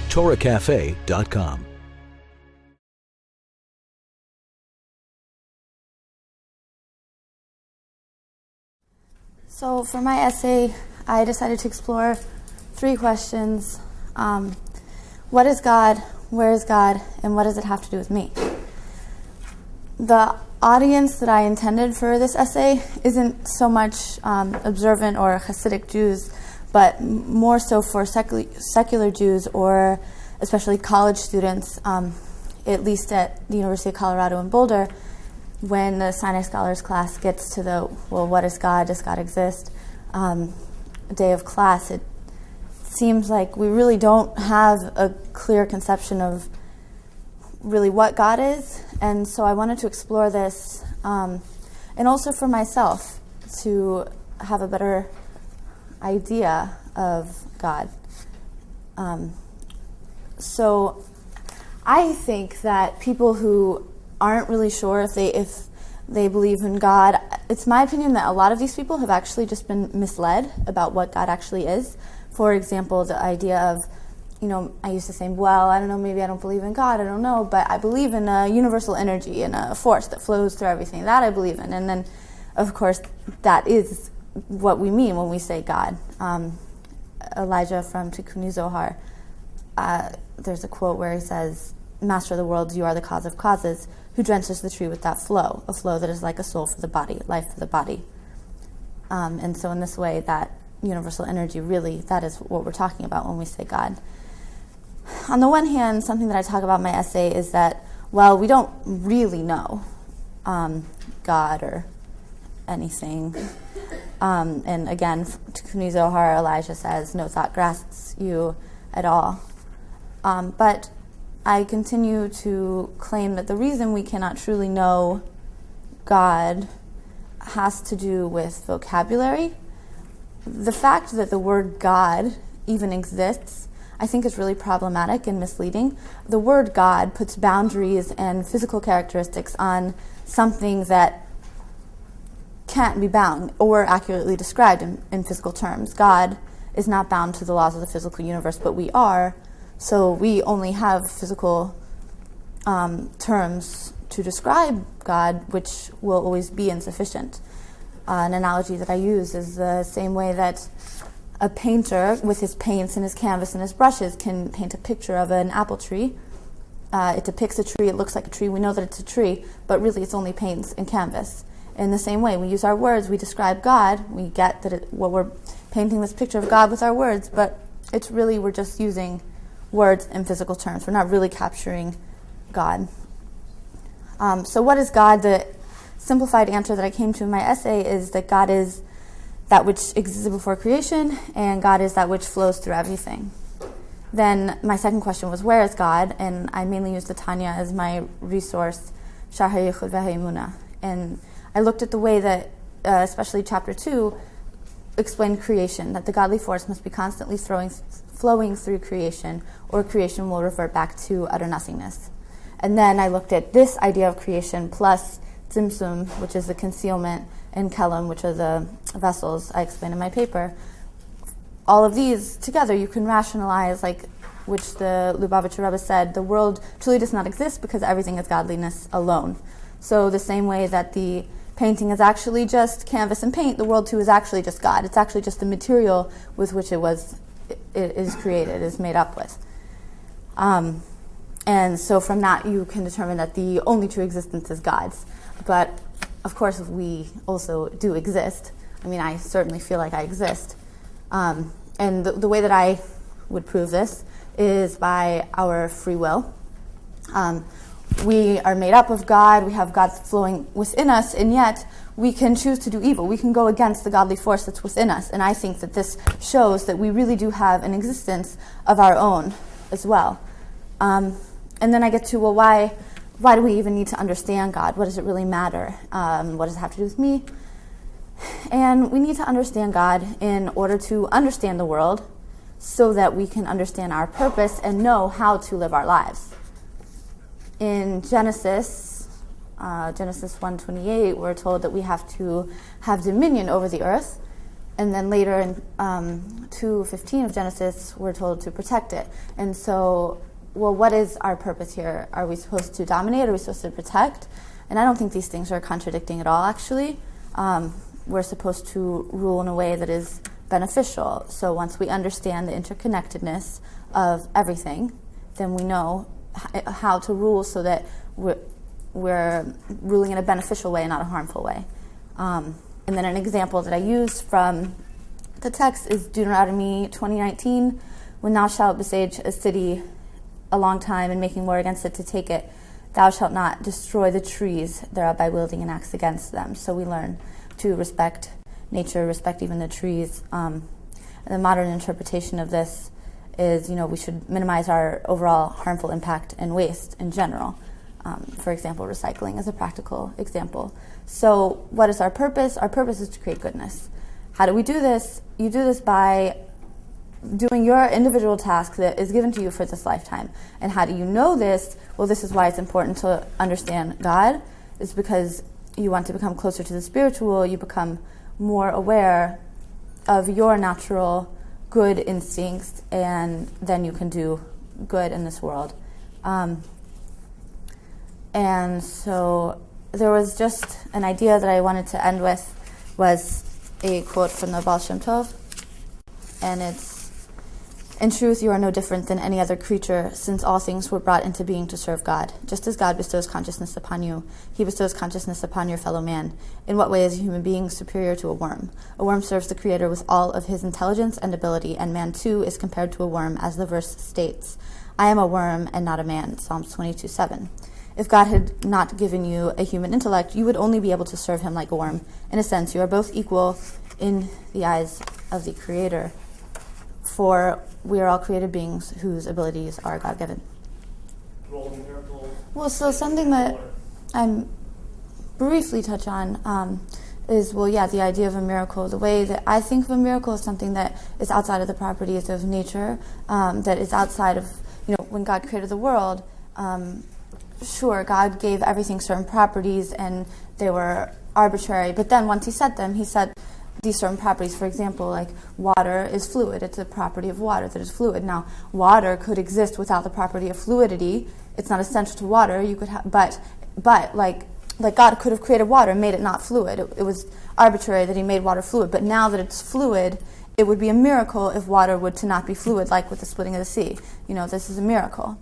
TorahCafe.com. So for my essay, I decided to explore 3 questions. What is God? Where is God? And what does it have to do with me? The audience that I intended for this essay isn't so much observant or Hasidic Jews, but more so for secular Jews, or especially college students, at least at the University of Colorado in Boulder. When the Sinai Scholars class gets to the, well, what is God? Does God exist? Day of class, it seems like we really don't have a clear conception of really what God is. And so I wanted to explore this, and also for myself to have a better idea of God. So I think that people who aren't really sure if they believe in God, it's my opinion that a lot of these people have actually just been misled about what God actually is. For example, the idea of, I used to say, well, I don't know, maybe I don't believe in God, I don't know, but I believe in a universal energy and a force that flows through everything. That I believe in. And then, of course, that is what we mean when we say God. Elijah from Tikkun Zohar, there's a quote where he says, Master of the world, you are the cause of causes, who drenches the tree with that flow, a flow that is like a soul for the body, life for the body. And so in this way, that universal energy, really, that is what we're talking about when we say God. On the one hand, something that I talk about in my essay is that, well, we don't really know God or anything. And again, Tikkun Zohar, Elijah says, no thought grasps you at all. But I continue to claim that the reason we cannot truly know God has to do with vocabulary. The fact that the word God even exists, I think, is really problematic and misleading. The word God puts boundaries and physical characteristics on something that can't be bound or accurately described in physical terms. God is not bound to the laws of the physical universe, but we are. So we only have physical terms to describe God, which will always be insufficient. An analogy that I use is the same way that a painter with his paints and his canvas and his brushes can paint a picture of an apple tree. It depicts a tree, it looks like a tree, we know that it's a tree, but really it's only paints and canvas. In the same way, we use our words, we describe God, we get that we're painting this picture of God with our words, but it's really, we're just using words in physical terms. We're not really capturing God. So what is God? The simplified answer that I came to in my essay is that God is that which existed before creation, and God is that which flows through everything. Then my second question was, where is God? And I mainly used the Tanya as my resource, Shar HaYichud VeHaEmunah. And I looked at the way that, especially chapter 2, explained creation, that the godly force must be constantly flowing through creation, or creation will revert back to utter nothingness. And then I looked at this idea of creation plus Tzimtzum, which is the concealment, and Kelim, which are the vessels I explained in my paper. All of these together you can rationalize, which the Lubavitcher Rebbe said, the world truly does not exist because everything is godliness alone. So the same way that the painting is actually just canvas and paint, the world too is actually just God. It's actually just the material with which it is created, is made up with. And so from that you can determine that the only true existence is God's. But of course we also do exist. I mean, I certainly feel like I exist. And the way that I would prove this is by our free will. We are made up of God, we have God flowing within us, and yet we can choose to do evil. We can go against the godly force that's within us. And I think that this shows that we really do have an existence of our own as well. And then I get to, well, why do we even need to understand God? What does it really matter? What does it have to do with me? And we need to understand God in order to understand the world so that we can understand our purpose and know how to live our lives. In Genesis 1:28, we're told that we have to have dominion over the earth. And then later in 2:15 of Genesis, we're told to protect it. And so, well, what is our purpose here? Are we supposed to dominate? Are we supposed to protect? And I don't think these things are contradicting at all, actually. We're supposed to rule in a way that is beneficial. So once we understand the interconnectedness of everything, then we know how to rule so that we're ruling in a beneficial way and not a harmful way. And then an example that I use from the text is Deuteronomy 20:19. When thou shalt besiege a city a long time and making war against it to take it, thou shalt not destroy the trees thereof by wielding an axe against them. So we learn to respect nature, respect even the trees. And the modern interpretation of this is, we should minimize our overall harmful impact and waste in general. For example, recycling is a practical example. So what is our purpose? Our purpose is to create goodness. How do we do this? You do this by doing your individual task that is given to you for this lifetime. And how do you know this? Well, this is why it's important to understand God. It's because you want to become closer to the spiritual. You become more aware of your natural good instincts, and then you can do good in this world. And so there was just an idea that I wanted to end with, was a quote from the Baal Shem Tov, and it's, "In truth, you are no different than any other creature, since all things were brought into being to serve God. Just as God bestows consciousness upon you, he bestows consciousness upon your fellow man. In what way is a human being superior to a worm? A worm serves the Creator with all of his intelligence and ability, and man too is compared to a worm, as the verse states, 'I am a worm and not a man,' Psalms 22:7. If God had not given you a human intellect, you would only be able to serve him like a worm. In a sense, you are both equal in the eyes of the Creator, for we are all created beings whose abilities are God-given." Well, so something that I'm briefly touch on is, the idea of a miracle. The way that I think of a miracle is something that is outside of the properties of nature, that is outside of, when God created the world, sure, God gave everything certain properties and they were arbitrary, but then once he set them, he set these certain properties. For example, like water is fluid. It's a property of water that is fluid. Now, water could exist without the property of fluidity. It's not essential to water. You could but like God could have created water and made it not fluid. It was arbitrary that he made water fluid, but now that it's fluid, it would be a miracle if water would to not be fluid, like with the splitting of the sea. This is a miracle.